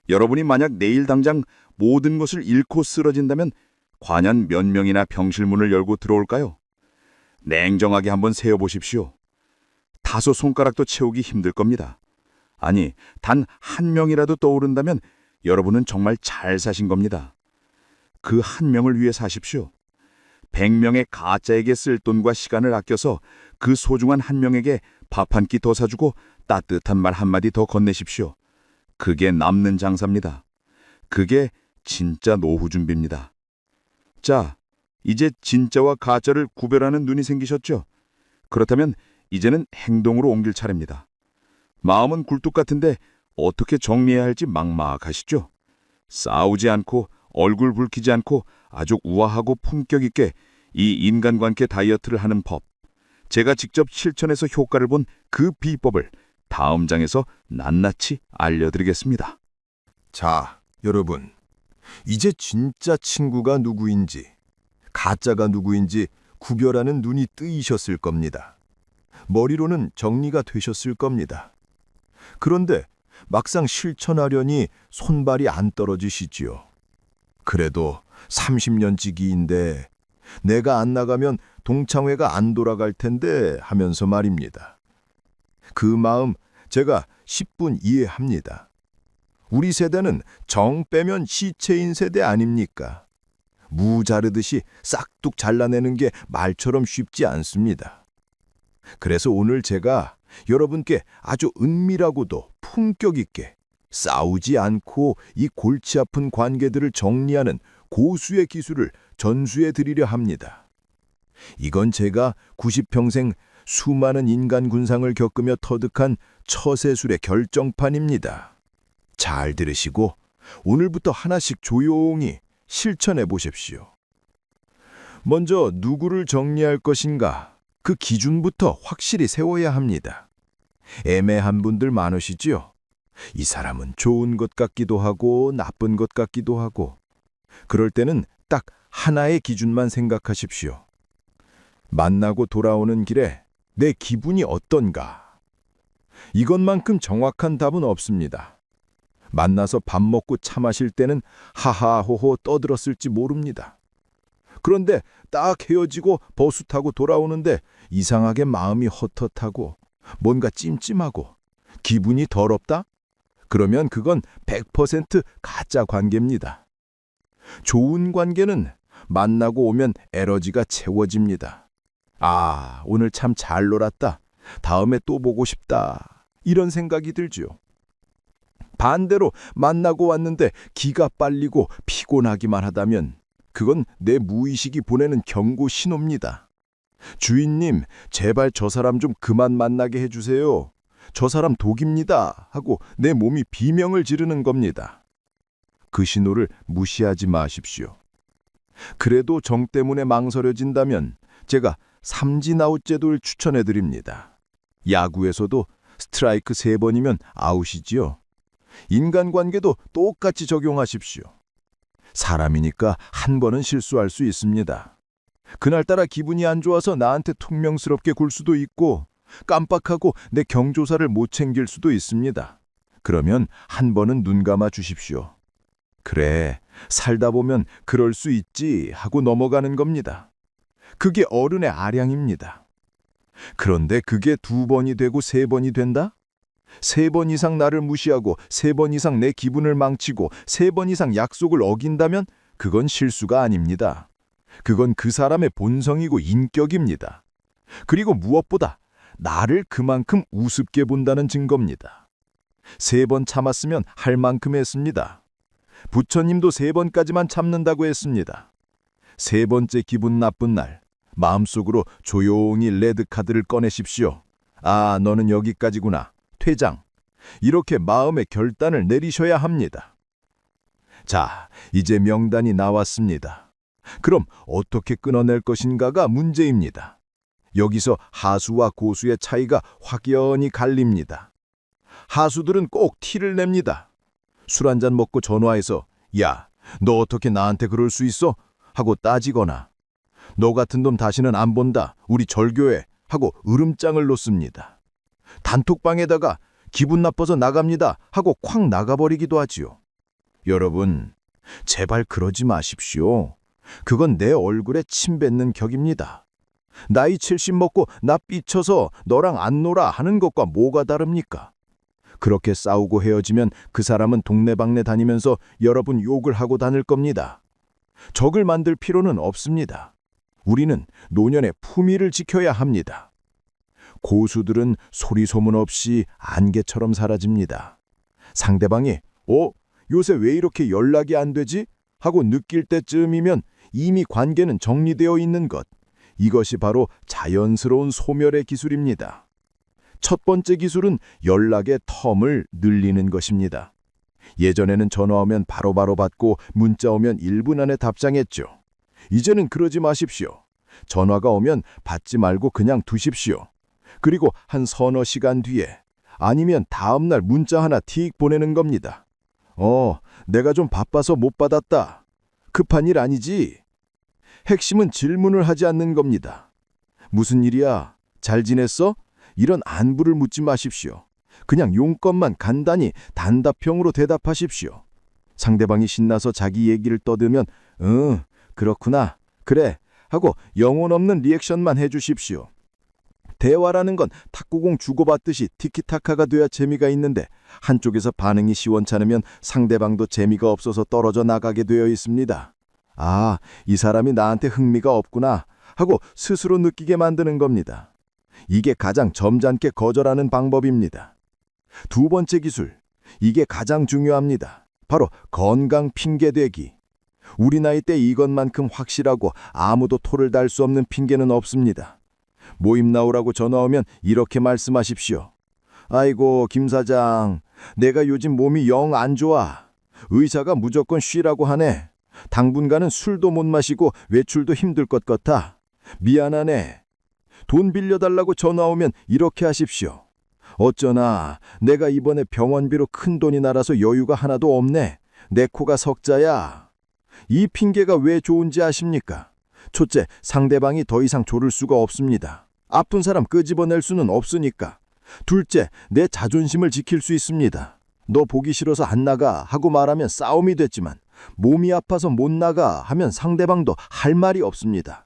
여러분이 만약 내일 당장 모든 것을 잃고 쓰러진다면 과연 몇 명이나 병실 문을 열고 들어올까요? 냉정하게 한번 세어보십시오. 5 손가락도 채우기 힘들 겁니다. 아니, 단 한 명이라도 떠오른다면 여러분은 정말 잘 사신 겁니다. 그 한 명을 위해 사십시오. 100명의 가짜에게 쓸 돈과 시간을 아껴서 그 소중한 한 명에게 밥 한 끼 더 사주고 따뜻한 말 한마디 더 건네십시오. 그게 남는 장사입니다. 그게 진짜 노후 준비입니다. 자, 이제 진짜와 가짜를 구별하는 눈이 생기셨죠? 그렇다면 이제는 행동으로 옮길 차례입니다. 마음은 굴뚝 같은데 어떻게 정리해야 할지 막막하시죠? 싸우지 않고 얼굴 붉히지 않고 아주 우아하고 품격 있게 이 인간관계 다이어트를 하는 법, 제가 직접 실천해서 효과를 본 그 비법을 다음 장에서 낱낱이 알려드리겠습니다. 자, 여러분. 이제 진짜 친구가 누구인지, 가짜가 누구인지 구별하는 눈이 뜨이셨을 겁니다. 머리로는 정리가 되셨을 겁니다. 그런데 막상 실천하려니 손발이 안 떨어지시지요. 그래도 30년 지기인데 내가 안 나가면 동창회가 안 돌아갈 텐데 하면서 말입니다. 그 마음 제가 10분 이해합니다. 우리 세대는 정 빼면 시체인 세대 아닙니까? 무 자르듯이 싹둑 잘라내는 게 말처럼 쉽지 않습니다. 그래서 오늘 제가 여러분께 아주 은밀하고도 품격 있게 싸우지 않고 이 골치 아픈 관계들을 정리하는 고수의 기술을 전수해 드리려 합니다. 이건 제가 90평생 수많은 인간 군상을 겪으며 터득한 처세술의 결정판입니다. 잘 들으시고 오늘부터 하나씩 조용히 실천해 보십시오. 먼저 누구를 정리할 것인가, 그 기준부터 확실히 세워야 합니다. 애매한 분들 많으시지요? 이 사람은 좋은 것 같기도 하고 나쁜 것 같기도 하고. 그럴 때는 딱 하나의 기준만 생각하십시오. 만나고 돌아오는 길에 내 기분이 어떤가? 이것만큼 정확한 답은 없습니다. 만나서 밥 먹고 차 마실 때는 하하호호 떠들었을지 모릅니다. 그런데 딱 헤어지고 버스 타고 돌아오는데 이상하게 마음이 헛헛하고 뭔가 찜찜하고 기분이 더럽다? 그러면 그건 100% 가짜 관계입니다. 좋은 관계는 만나고 오면 에너지가 채워집니다. 아, 오늘 참 잘 놀았다. 다음에 또 보고 싶다. 이런 생각이 들죠. 반대로 만나고 왔는데 기가 빨리고 피곤하기만 하다면 그건 내 무의식이 보내는 경고 신호입니다. 주인님, 제발 저 사람 좀 그만 만나게 해주세요. 저 사람 독입니다. 하고 내 몸이 비명을 지르는 겁니다. 그 신호를 무시하지 마십시오. 그래도 정 때문에 망설여진다면 제가 삼진아웃 제도를 추천해드립니다. 야구에서도 스트라이크 3번이면 아웃이지요. 인간관계도 똑같이 적용하십시오. 사람이니까 한 번은 실수할 수 있습니다. 그날따라 기분이 안 좋아서 나한테 퉁명스럽게 굴 수도 있고 깜빡하고 내 경조사를 못 챙길 수도 있습니다. 그러면 한 번은 눈 감아 주십시오. 그래, 살다 보면 그럴 수 있지 하고 넘어가는 겁니다. 그게 어른의 아량입니다. 그런데 그게 2번이 되고 3번이 된다? 3번 이상 나를 무시하고 3번 이상 내 기분을 망치고 3번 이상 약속을 어긴다면 그건 실수가 아닙니다. 그건 그 사람의 본성이고 인격입니다. 그리고 무엇보다 나를 그만큼 우습게 본다는 증거입니다. 3번 참았으면 할 만큼 했습니다. 부처님도 3번까지만 참는다고 했습니다. 3번째 기분 나쁜 날, 마음속으로 조용히 레드카드를 꺼내십시오. 아, 너는 여기까지구나. 퇴장. 이렇게 마음의 결단을 내리셔야 합니다. 자, 이제 명단이 나왔습니다. 그럼 어떻게 끊어낼 것인가가 문제입니다. 여기서 하수와 고수의 차이가 확연히 갈립니다. 하수들은 꼭 티를 냅니다. 술 한잔 먹고 전화해서 야, 너 어떻게 나한테 그럴 수 있어? 하고 따지거나 너 같은 놈 다시는 안 본다. 우리 절교해. 하고 으름장을 놓습니다. 단톡방에다가 기분 나빠서 나갑니다. 하고 콱 나가버리기도 하지요. 여러분, 제발 그러지 마십시오. 그건 내 얼굴에 침 뱉는 격입니다. 나이 70 먹고 나 삐쳐서 너랑 안 놀아 하는 것과 뭐가 다릅니까? 그렇게 싸우고 헤어지면 그 사람은 동네방네 다니면서 여러분 욕을 하고 다닐 겁니다. 적을 만들 필요는 없습니다. 우리는 노년의 품위를 지켜야 합니다. 고수들은 소리 소문 없이 안개처럼 사라집니다. 상대방이 요새 왜 이렇게 연락이 안 되지? 하고 느낄 때쯤이면 이미 관계는 정리되어 있는 것. 이것이 바로 자연스러운 소멸의 기술입니다. 첫 번째 기술은 연락의 텀을 늘리는 것입니다. 예전에는 전화 오면 바로바로 받고 문자 오면 1분 안에 답장했죠. 이제는 그러지 마십시오. 전화가 오면 받지 말고 그냥 두십시오. 그리고 한 서너 시간 뒤에 아니면 다음날 문자 하나 틱 보내는 겁니다. 내가 좀 바빠서 못 받았다. 급한 일 아니지? 핵심은 질문을 하지 않는 겁니다. 무슨 일이야? 잘 지냈어? 이런 안부를 묻지 마십시오. 그냥 용건만 간단히 단답형으로 대답하십시오. 상대방이 신나서 자기 얘기를 떠들면 그렇구나. 그래. 하고 영혼 없는 리액션만 해주십시오. 대화라는 건 탁구공 주고받듯이 티키타카가 돼야 재미가 있는데 한쪽에서 반응이 시원찮으면 상대방도 재미가 없어서 떨어져 나가게 되어 있습니다. 아, 이 사람이 나한테 흥미가 없구나 하고 스스로 느끼게 만드는 겁니다. 이게 가장 점잖게 거절하는 방법입니다. 두 번째 기술, 이게 가장 중요합니다. 바로 건강 핑계대기. 우리 나이 때 이것만큼 확실하고 아무도 토를 달 수 없는 핑계는 없습니다. 모임 나오라고 전화 오면 이렇게 말씀하십시오. 아이고, 김 사장, 내가 요즘 몸이 영 안 좋아. 의사가 무조건 쉬라고 하네. 당분간은 술도 못 마시고 외출도 힘들 것 같아. 미안하네. 돈 빌려달라고 전화 오면 이렇게 하십시오. 어쩌나 내가 이번에 병원비로 큰 돈이 날아서 여유가 하나도 없네. 내 코가 석자야. 이 핑계가 왜 좋은지 아십니까? 첫째, 상대방이 더 이상 조를 수가 없습니다. 아픈 사람 끄집어낼 수는 없으니까. 둘째, 내 자존심을 지킬 수 있습니다. 너 보기 싫어서 안 나가 하고 말하면 싸움이 됐지만 몸이 아파서 못 나가 하면 상대방도 할 말이 없습니다.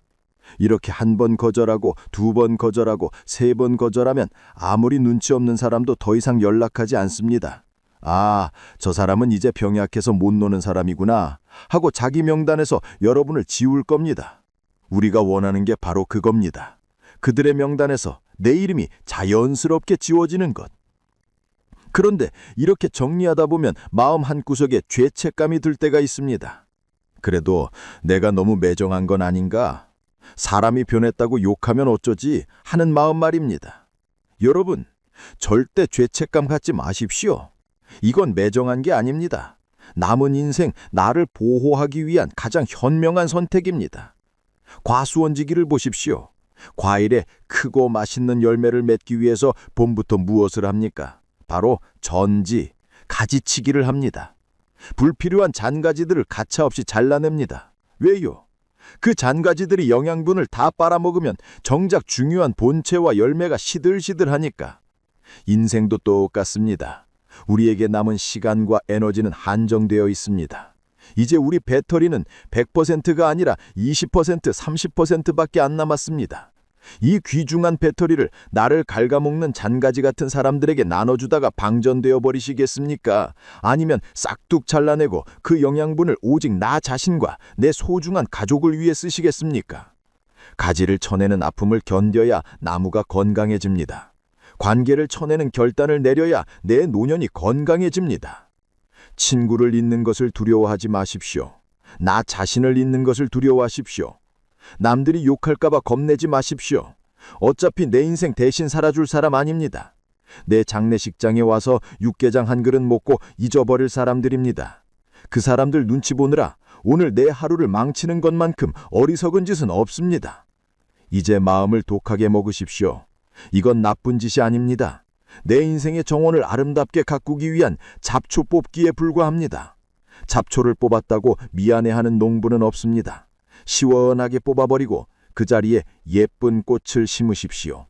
이렇게 한 번 거절하고 두 번 거절하고 세 번 거절하면 아무리 눈치 없는 사람도 더 이상 연락하지 않습니다. 아, 저 사람은 이제 병이 약해서 못 노는 사람이구나 하고 자기 명단에서 여러분을 지울 겁니다. 우리가 원하는 게 바로 그겁니다. 그들의 명단에서 내 이름이 자연스럽게 지워지는 것. 그런데 이렇게 정리하다 보면 마음 한구석에 죄책감이 들 때가 있습니다. 그래도 내가 너무 매정한 건 아닌가? 사람이 변했다고 욕하면 어쩌지 하는 마음 말입니다. 여러분, 절대 죄책감 갖지 마십시오. 이건 매정한 게 아닙니다. 남은 인생 나를 보호하기 위한 가장 현명한 선택입니다. 과수원지기를 보십시오. 과일에 크고 맛있는 열매를 맺기 위해서 봄부터 무엇을 합니까? 바로 전지, 가지치기를 합니다. 불필요한 잔가지들을 가차없이 잘라냅니다. 왜요? 그 잔가지들이 영양분을 다 빨아먹으면 정작 중요한 본체와 열매가 시들시들하니까. 인생도 똑같습니다. 우리에게 남은 시간과 에너지는 한정되어 있습니다. 이제 우리 배터리는 100%가 아니라 20%, 30%밖에 안 남았습니다. 이 귀중한 배터리를 나를 갉아먹는 잔가지 같은 사람들에게 나눠주다가 방전되어 버리시겠습니까? 아니면 싹둑 잘라내고 그 영양분을 오직 나 자신과 내 소중한 가족을 위해 쓰시겠습니까? 가지를 쳐내는 아픔을 견뎌야 나무가 건강해집니다. 관계를 쳐내는 결단을 내려야 내 노년이 건강해집니다. 친구를 잃는 것을 두려워하지 마십시오. 나 자신을 잃는 것을 두려워하십시오. 남들이 욕할까봐 겁내지 마십시오. 어차피 내 인생 대신 살아줄 사람 아닙니다. 내 장례식장에 와서 육개장 한 그릇 먹고 잊어버릴 사람들입니다. 그 사람들 눈치 보느라 오늘 내 하루를 망치는 것만큼 어리석은 짓은 없습니다. 이제 마음을 독하게 먹으십시오. 이건 나쁜 짓이 아닙니다. 내 인생의 정원을 아름답게 가꾸기 위한 잡초 뽑기에 불과합니다. 잡초를 뽑았다고 미안해하는 농부는 없습니다. 시원하게 뽑아버리고 그 자리에 예쁜 꽃을 심으십시오.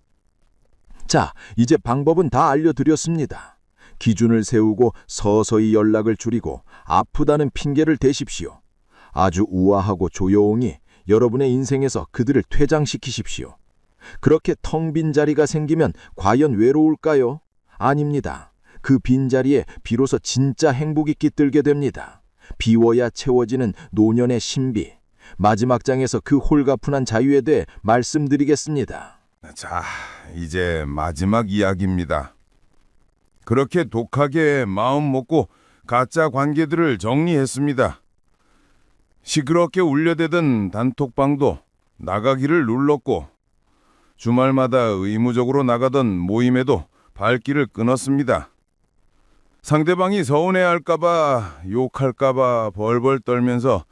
자, 이제 방법은 다 알려드렸습니다. 기준을 세우고 서서히 연락을 줄이고 아프다는 핑계를 대십시오. 아주 우아하고 조용히 여러분의 인생에서 그들을 퇴장시키십시오. 그렇게 텅 빈 자리가 생기면 과연 외로울까요? 아닙니다. 그 빈자리에 비로소 진짜 행복이 깃들게 됩니다. 비워야 채워지는 노년의 신비. 마지막 장에서 그 홀가분한 자유에 대해 말씀드리겠습니다. 자, 이제 마지막 이야기입니다. 그렇게 독하게 마음 먹고 가짜 관계들을 정리했습니다. 시끄럽게 울려대던 단톡방도 나가기를 눌렀고 주말마다 의무적으로 나가던 모임에도 발길을 끊었습니다. 상대방이 서운해할까봐 욕할까봐 벌벌 떨면서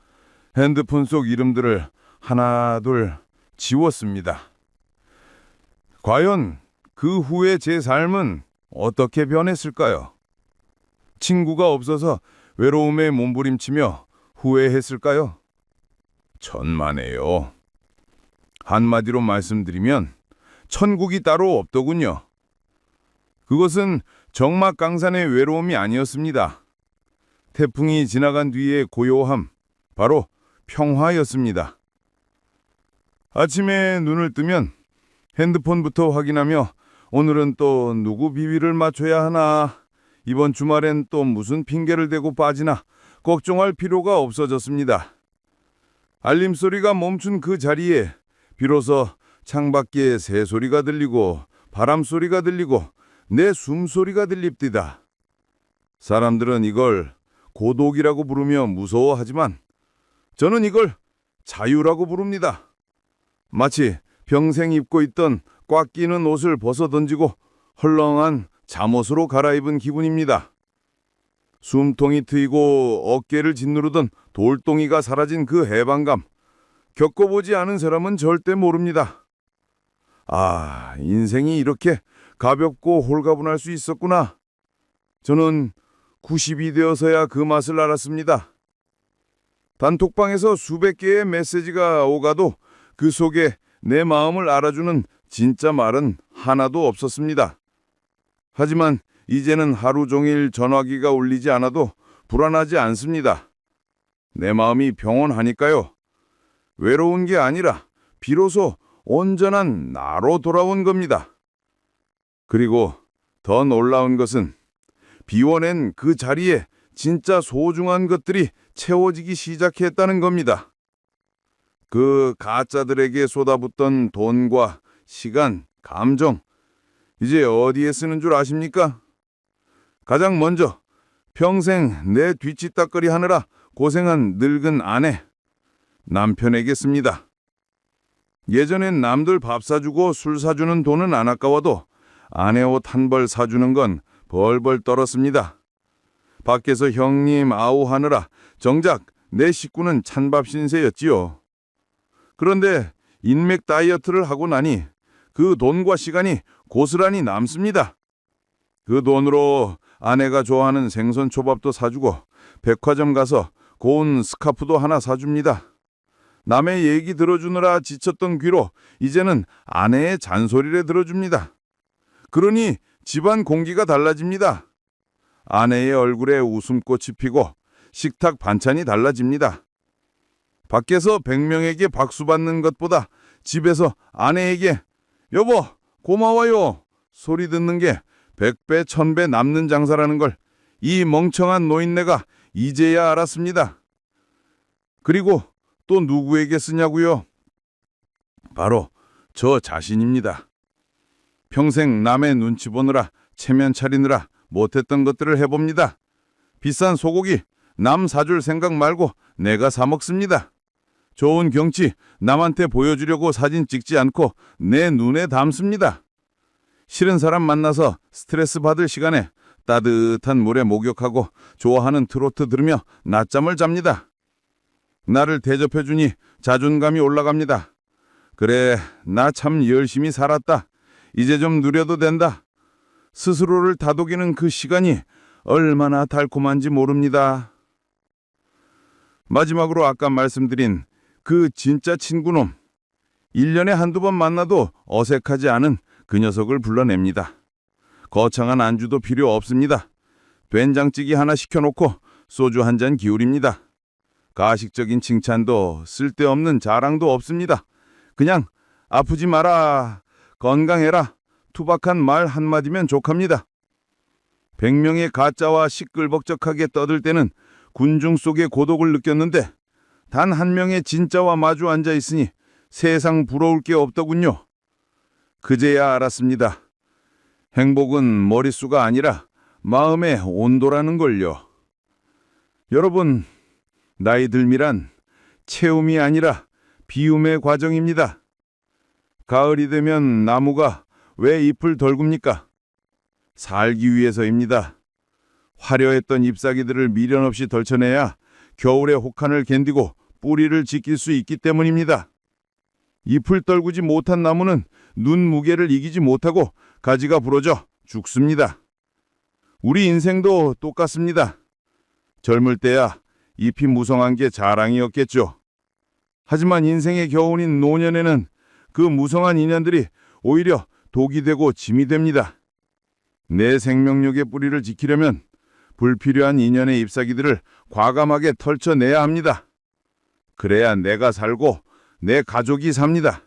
핸드폰 속 이름들을 하나둘 지웠습니다. 과연 그 후에 제 삶은 어떻게 변했을까요? 친구가 없어서 외로움에 몸부림치며 후회했을까요? 천만에요. 한마디로 말씀드리면 천국이 따로 없더군요. 그것은 정막강산의 외로움이 아니었습니다. 태풍이 지나간 뒤의 고요함, 바로 평화였습니다. 아침에 눈을 뜨면 핸드폰부터 확인하며 오늘은 또 누구 비위를 맞춰야 하나, 이번 주말엔 또 무슨 핑계를 대고 빠지나 걱정할 필요가 없어졌습니다. 알림소리가 멈춘 그 자리에 비로소 창밖에 새소리가 들리고 바람소리가 들리고 내 숨소리가 들립디다. 사람들은 이걸 고독이라고 부르며 무서워하지만 저는 이걸 자유라고 부릅니다. 마치 평생 입고 있던 꽉 끼는 옷을 벗어던지고 헐렁한 잠옷으로 갈아입은 기분입니다. 숨통이 트이고 어깨를 짓누르던 돌덩이가 사라진 그 해방감, 겪어보지 않은 사람은 절대 모릅니다. 아, 인생이 이렇게 가볍고 홀가분할 수 있었구나. 저는 90이 되어서야 그 맛을 알았습니다. 단톡방에서 수백 개의 메시지가 오가도 그 속에 내 마음을 알아주는 진짜 말은 하나도 없었습니다. 하지만 이제는 하루 종일 전화기가 울리지 않아도 불안하지 않습니다. 내 마음이 평온하니까요. 외로운 게 아니라 비로소 온전한 나로 돌아온 겁니다. 그리고 더 놀라운 것은 비워낸 그 자리에 진짜 소중한 것들이 채워지기 시작했다는 겁니다. 그 가짜들에게 쏟아붓던 돈과 시간, 감정, 이제 어디에 쓰는 줄 아십니까? 가장 먼저 평생 내 뒤치다꺼리 하느라 고생한 늙은 아내, 남편에게 씁니다. 예전엔 남들 밥 사주고 술 사주는 돈은 안 아까워도 아내 옷 한 벌 사주는 건 벌벌 떨었습니다. 밖에서 형님 아우 하느라 정작 내 식구는 찬밥 신세였지요. 그런데 인맥 다이어트를 하고 나니 그 돈과 시간이 고스란히 남습니다. 그 돈으로 아내가 좋아하는 생선초밥도 사주고 백화점 가서 고운 스카프도 하나 사줍니다. 남의 얘기 들어주느라 지쳤던 귀로 이제는 아내의 잔소리를 들어줍니다. 그러니 집안 공기가 달라집니다. 아내의 얼굴에 웃음꽃이 피고 식탁 반찬이 달라집니다. 밖에서 100명에게 박수 받는 것보다 집에서 아내에게 여보 고마워요 소리 듣는 게 100배 1000배 남는 장사라는 걸 이 멍청한 노인네가 이제야 알았습니다. 그리고 또 누구에게 쓰냐고요? 바로 저 자신입니다. 평생 남의 눈치 보느라 체면 차리느라 못했던 것들을 해봅니다. 비싼 소고기 남 사줄 생각 말고 내가 사 먹습니다. 좋은 경치 남한테 보여주려고 사진 찍지 않고 내 눈에 담습니다. 싫은 사람 만나서 스트레스 받을 시간에 따뜻한 물에 목욕하고 좋아하는 트로트 들으며 낮잠을 잡니다. 나를 대접해주니 자존감이 올라갑니다. 그래, 나 참 열심히 살았다. 이제 좀 누려도 된다. 스스로를 다독이는 그 시간이 얼마나 달콤한지 모릅니다. 마지막으로 아까 말씀드린 그 진짜 친구놈. 1년에 한두 번 만나도 어색하지 않은 그 녀석을 불러냅니다. 거창한 안주도 필요 없습니다. 된장찌개 하나 시켜놓고 소주 한 잔 기울입니다. 가식적인 칭찬도 쓸데없는 자랑도 없습니다. 그냥 아프지 마라, 건강해라, 투박한 말 한마디면 족합니다. 100명의 가짜와 시끌벅적하게 떠들 때는 군중 속의 고독을 느꼈는데 단 한 명의 진짜와 마주 앉아 있으니 세상 부러울 게 없더군요. 그제야 알았습니다. 행복은 머릿수가 아니라 마음의 온도라는 걸요. 여러분, 나이 듦이란 채움이 아니라 비움의 과정입니다. 가을이 되면 나무가 왜 잎을 덜굽니까? 살기 위해서입니다. 화려했던 잎사귀들을 미련 없이 덜쳐내야 겨울의 혹한을 견디고 뿌리를 지킬 수 있기 때문입니다. 잎을 떨구지 못한 나무는 눈 무게를 이기지 못하고 가지가 부러져 죽습니다. 우리 인생도 똑같습니다. 젊을 때야 잎이 무성한 게 자랑이었겠죠. 하지만 인생의 겨울인 노년에는 그 무성한 인연들이 오히려 독이 되고 짐이 됩니다. 내 생명력의 뿌리를 지키려면 불필요한 인연의 잎사귀들을 과감하게 털쳐내야 합니다. 그래야 내가 살고 내 가족이 삽니다.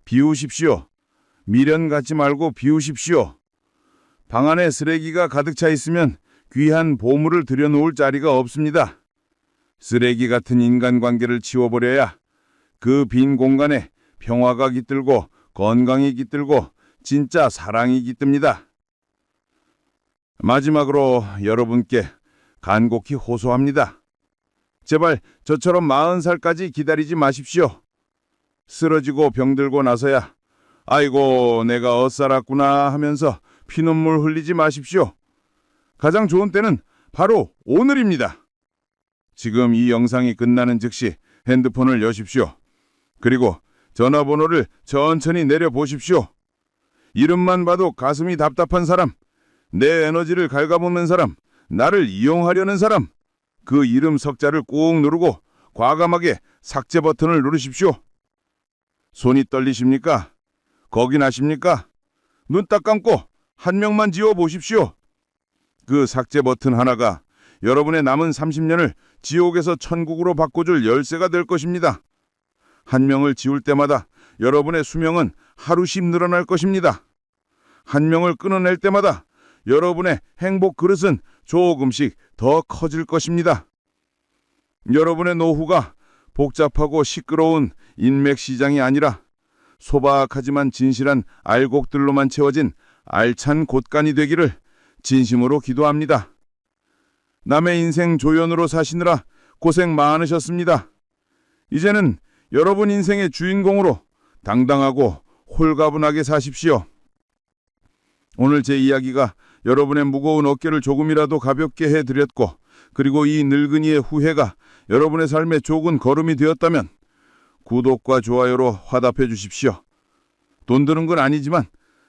비우십시오. 미련 갖지 말고 비우십시오. 방 안에 쓰레기가 가득 차 있으면 귀한 보물을 들여놓을 자리가 없습니다. 쓰레기 같은 인간관계를 치워버려야 그 빈 공간에 평화가 깃들고 건강이 깃들고 진짜 사랑이 깃듭니다. 마지막으로 여러분께 간곡히 호소합니다. 제발 저처럼 40살까지 기다리지 마십시오. 쓰러지고 병들고 나서야 아이고 내가 엇살았구나 하면서 피눈물 흘리지 마십시오. 가장 좋은 때는 바로 오늘입니다. 지금 이 영상이 끝나는 즉시 핸드폰을 여십시오. 그리고 전화번호를 천천히 내려보십시오. 이름만 봐도 가슴이 답답한 사람, 내 에너지를 갉아먹는 사람, 나를 이용하려는 사람, 그 이름 석자를 꾹 누르고 과감하게 삭제 버튼을 누르십시오. 손이 떨리십니까? 거긴 아십니까? 눈 딱 감고 한 명만 지워 보십시오. 그 삭제 버튼 하나가 여러분의 남은 30년을 지옥에서 천국으로 바꿔줄 열쇠가 될 것입니다. 한 명을 지울 때마다 여러분의 수명은 하루씩 늘어날 것입니다. 한 명을 끊어낼 때마다 여러분의 행복 그릇은 조금씩 더 커질 것입니다. 여러분의 노후가 복잡하고 시끄러운 인맥 시장이 아니라 소박하지만 진실한 알곡들로만 채워진 알찬 곳간이 되기를 진심으로 기도합니다. 남의 인생 조연으로 사시느라 고생 많으셨습니다. 이제는 여러분 인생의 주인공으로 당당하고 홀가분하게 사십시오. 오늘 제 이야기가 여러분의 무거운 어깨를 조금이라도 가볍게 해드렸고, 그리고 이 늙은이의 후회가 여러분의 삶의 좋은 걸음이 되었다면 구독과 좋아요로 화답해 주십시오. 돈 드는 건 아니지만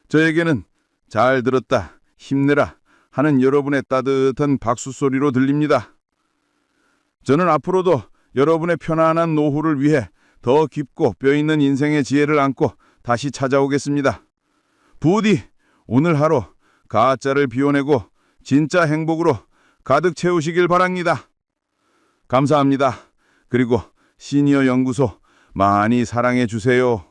저에게는 잘 들었다, 힘내라 하는 여러분의 따뜻한 박수 소리로 들립니다. 저는 앞으로도 여러분의 편안한 노후를 위해 더 깊고 뼈있는 인생의 지혜를 안고 다시 찾아오겠습니다. 부디 오늘 하루 가짜를 비워내고 진짜 행복으로 가득 채우시길 바랍니다. 감사합니다. 그리고 시니어 연구소 많이 사랑해 주세요.